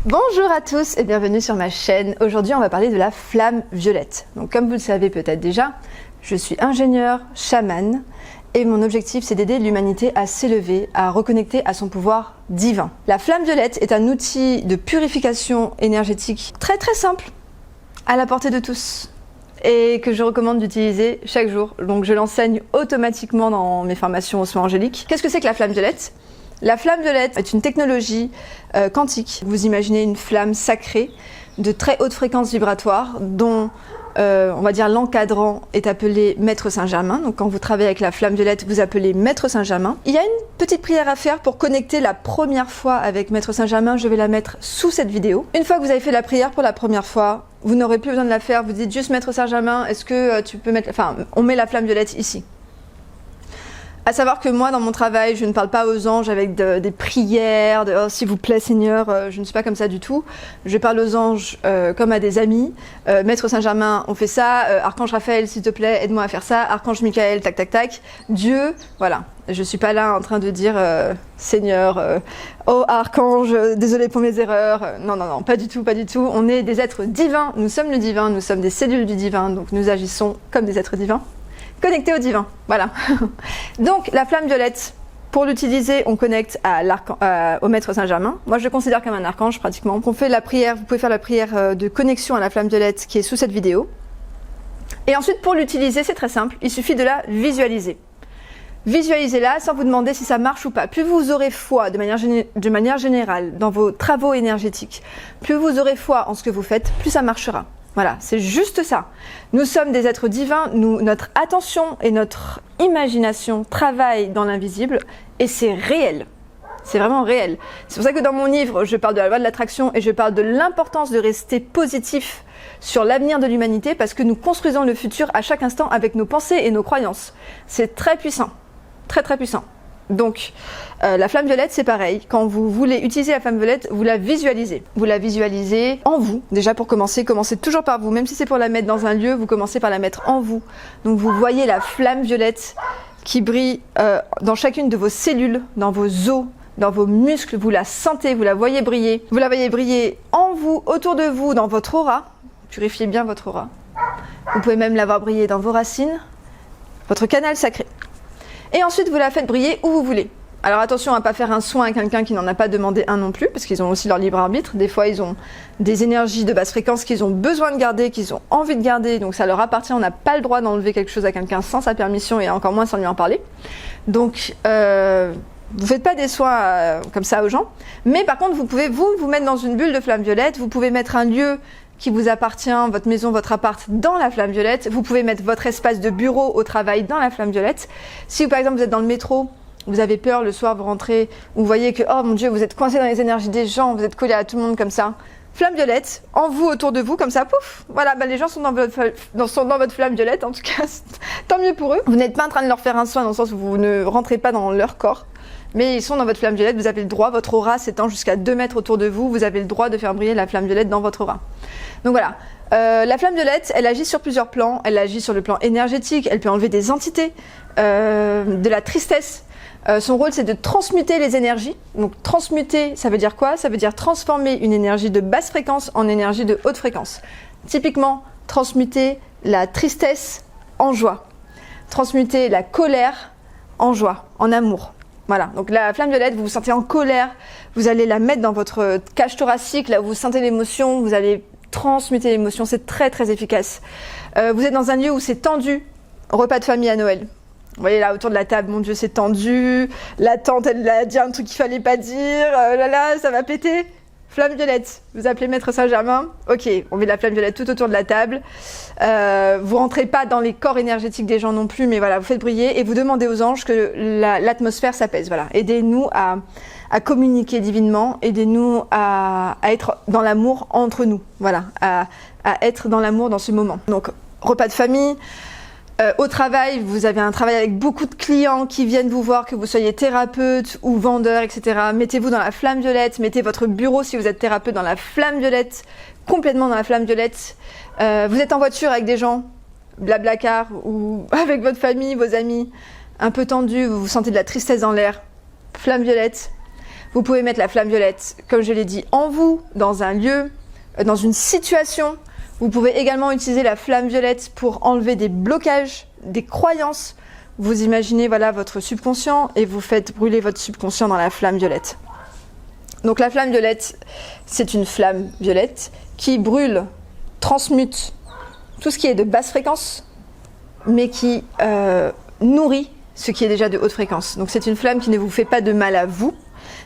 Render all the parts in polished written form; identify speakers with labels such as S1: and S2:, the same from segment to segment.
S1: Bonjour à tous et bienvenue sur ma chaîne. Aujourd'hui on va parler de la flamme violette. Donc comme vous le savez peut-être déjà, je suis ingénieure, chamane et mon objectif c'est d'aider l'humanité à s'élever, à reconnecter à son pouvoir divin. La flamme violette est un outil de purification énergétique très simple, à la portée de tous et que je recommande d'utiliser chaque jour. Donc je l'enseigne automatiquement dans mes formations aux soins angéliques. Qu'est-ce que c'est que la flamme violette ? La flamme violette est une technologie quantique. Vous imaginez une flamme sacrée de très haute fréquence vibratoire dont on va dire l'encadrant est appelé Maître Saint-Germain. Donc quand vous travaillez avec la flamme violette, vous appelez Maître Saint-Germain. Il y a une petite prière à faire pour connecter la première fois avec Maître Saint-Germain. Je vais la mettre sous cette vidéo. Une fois que vous avez fait la prière pour la première fois, vous n'aurez plus besoin de la faire. Vous dites juste Maître Saint-Germain, est-ce que tu peux mettre... Enfin, on met la flamme violette ici. À savoir que moi, dans mon travail, je ne parle pas aux anges avec des prières, de « Oh, s'il vous plaît, Seigneur », je ne suis pas comme ça du tout. Je parle aux anges comme à des amis. Maître Saint-Germain, on fait ça. Archange Raphaël, s'il te plaît, aide-moi à faire ça. Archange Michael, tac, tac, tac. Dieu, voilà. Je ne suis pas là en train de dire Seigneur, oh Archange, désolé pour mes erreurs. Non, non, non, pas du tout, pas du tout. On est des êtres divins. Nous sommes le divin, nous sommes des cellules du divin. Donc nous agissons comme des êtres divins. Connecté au divin, voilà. Donc la flamme violette, pour l'utiliser, on connecte au Maître Saint-Germain. Moi je le considère comme un archange pratiquement. On fait la prière, vous pouvez faire la prière de connexion à la flamme violette qui est sous cette vidéo. Et ensuite pour l'utiliser, c'est très simple, il suffit de la visualiser. Visualisez-la sans vous demander si ça marche ou pas. Plus vous aurez foi de manière générale dans vos travaux énergétiques, plus vous aurez foi en ce que vous faites, plus ça marchera. Voilà, c'est juste ça. Nous sommes des êtres divins, notre attention et notre imagination travaillent dans l'invisible et c'est réel. C'est vraiment réel. C'est pour ça que dans mon livre, je parle de la loi de l'attraction et je parle de l'importance de rester positif sur l'avenir de l'humanité parce que nous construisons le futur à chaque instant avec nos pensées et nos croyances. C'est très puissant, très puissant. Donc, la flamme violette, c'est pareil. Quand vous voulez utiliser la flamme violette, vous la visualisez. Vous la visualisez en vous. Déjà pour commencer, commencez toujours par vous. Même si c'est pour la mettre dans un lieu, vous commencez par la mettre en vous. Donc vous voyez la flamme violette qui brille dans chacune de vos cellules, dans vos os, dans vos muscles. Vous la sentez, vous la voyez briller. Vous la voyez briller en vous, autour de vous, dans votre aura. Purifiez bien votre aura. Vous pouvez même la voir briller dans vos racines, votre canal sacré. Et ensuite, vous la faites briller où vous voulez. Alors attention à ne pas faire un soin à quelqu'un qui n'en a pas demandé un non plus, parce qu'ils ont aussi leur libre arbitre. Des fois, ils ont des énergies de basse fréquence qu'ils ont besoin de garder, qu'ils ont envie de garder, donc ça leur appartient. On n'a pas le droit d'enlever quelque chose à quelqu'un sans sa permission et encore moins sans lui en parler. Donc, vous ne faites pas des soins comme ça aux gens. Mais par contre, vous pouvez vous mettre dans une bulle de flamme violette. Vous pouvez mettre un lieu qui vous appartient, votre maison, votre appart, dans la flamme violette. Vous pouvez mettre votre espace de bureau au travail dans la flamme violette. Si par exemple vous êtes dans le métro, vous avez peur le soir, vous rentrez, vous voyez que, oh mon Dieu, vous êtes coincé dans les énergies des gens, vous êtes collé à tout le monde comme ça. Flamme violette, en vous, autour de vous, comme ça, pouf. Voilà, les gens sont dans votre flamme violette, en tout cas, tant mieux pour eux. Vous n'êtes pas en train de leur faire un soin dans le sens où vous ne rentrez pas dans leur corps. Mais ils sont dans votre flamme violette, vous avez le droit, votre aura s'étend jusqu'à 2 mètres autour de vous, vous avez le droit de faire briller la flamme violette dans votre aura. Donc voilà, la flamme violette, elle agit sur plusieurs plans, elle agit sur le plan énergétique, elle peut enlever des entités, de la tristesse. Son rôle c'est de transmuter les énergies. Donc transmuter, ça veut dire quoi? Ça veut dire transformer une énergie de basse fréquence en énergie de haute fréquence. Typiquement, transmuter la tristesse en joie, transmuter la colère en joie, en amour. Voilà, donc la flamme violette, vous vous sentez en colère, vous allez la mettre dans votre cage thoracique, là où vous sentez l'émotion, vous allez transmuter l'émotion, c'est très efficace. Vous êtes dans un lieu où c'est tendu, repas de famille à Noël. Vous voyez là autour de la table, mon Dieu c'est tendu, la tante elle a dit un truc qu'il fallait pas dire, là là ça va péter. Flamme violette, vous appelez Maître Saint-Germain, ok, on met la flamme violette tout autour de la table. Vous rentrez pas dans les corps énergétiques des gens non plus, mais voilà, vous faites briller et vous demandez aux anges que l'atmosphère s'apaise. Voilà, aidez-nous à communiquer divinement, aidez-nous à être dans l'amour entre nous, voilà, à être dans l'amour dans ce moment. Donc, repas de famille. Au travail, vous avez un travail avec beaucoup de clients qui viennent vous voir, que vous soyez thérapeute ou vendeur, etc. Mettez-vous dans la flamme violette, mettez votre bureau si vous êtes thérapeute dans la flamme violette, complètement dans la flamme violette. Vous êtes en voiture avec des gens, blablacar, ou avec votre famille, vos amis, un peu tendus, vous sentez de la tristesse dans l'air, flamme violette. Vous pouvez mettre la flamme violette, comme je l'ai dit, en vous, dans un lieu, dans une situation. Vous pouvez également utiliser la flamme violette pour enlever des blocages, des croyances. Vous imaginez voilà, votre subconscient et vous faites brûler votre subconscient dans la flamme violette. Donc la flamme violette, c'est une flamme violette qui brûle, transmute tout ce qui est de basse fréquence, mais qui nourrit ce qui est déjà de haute fréquence. Donc c'est une flamme qui ne vous fait pas de mal à vous,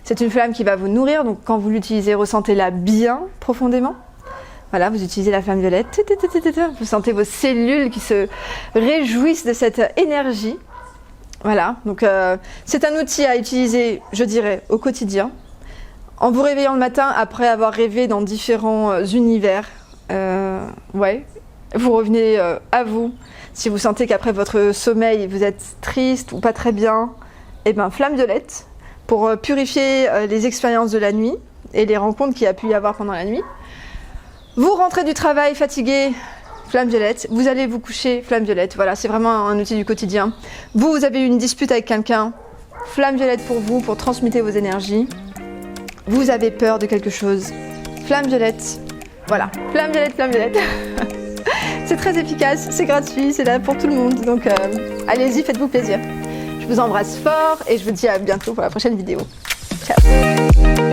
S1: c'est une flamme qui va vous nourrir, donc quand vous l'utilisez, ressentez-la bien profondément. Voilà, vous utilisez la flamme violette, vous sentez vos cellules qui se réjouissent de cette énergie. Voilà, donc c'est un outil à utiliser, je dirais, au quotidien. En vous réveillant le matin, après avoir rêvé dans différents univers, vous revenez à vous. Si vous sentez qu'après votre sommeil, vous êtes triste ou pas très bien, eh bien, flamme violette pour purifier les expériences de la nuit et les rencontres qu'il y a pu y avoir pendant la nuit. Vous rentrez du travail fatigué, flamme violette. Vous allez vous coucher, flamme violette. Voilà, c'est vraiment un outil du quotidien. Vous avez eu une dispute avec quelqu'un, flamme violette pour vous, pour transmuter vos énergies. Vous avez peur de quelque chose, flamme violette. Voilà, flamme violette, flamme violette. C'est très efficace, c'est gratuit, c'est là pour tout le monde. Donc allez-y, faites-vous plaisir. Je vous embrasse fort et je vous dis à bientôt pour la prochaine vidéo. Ciao.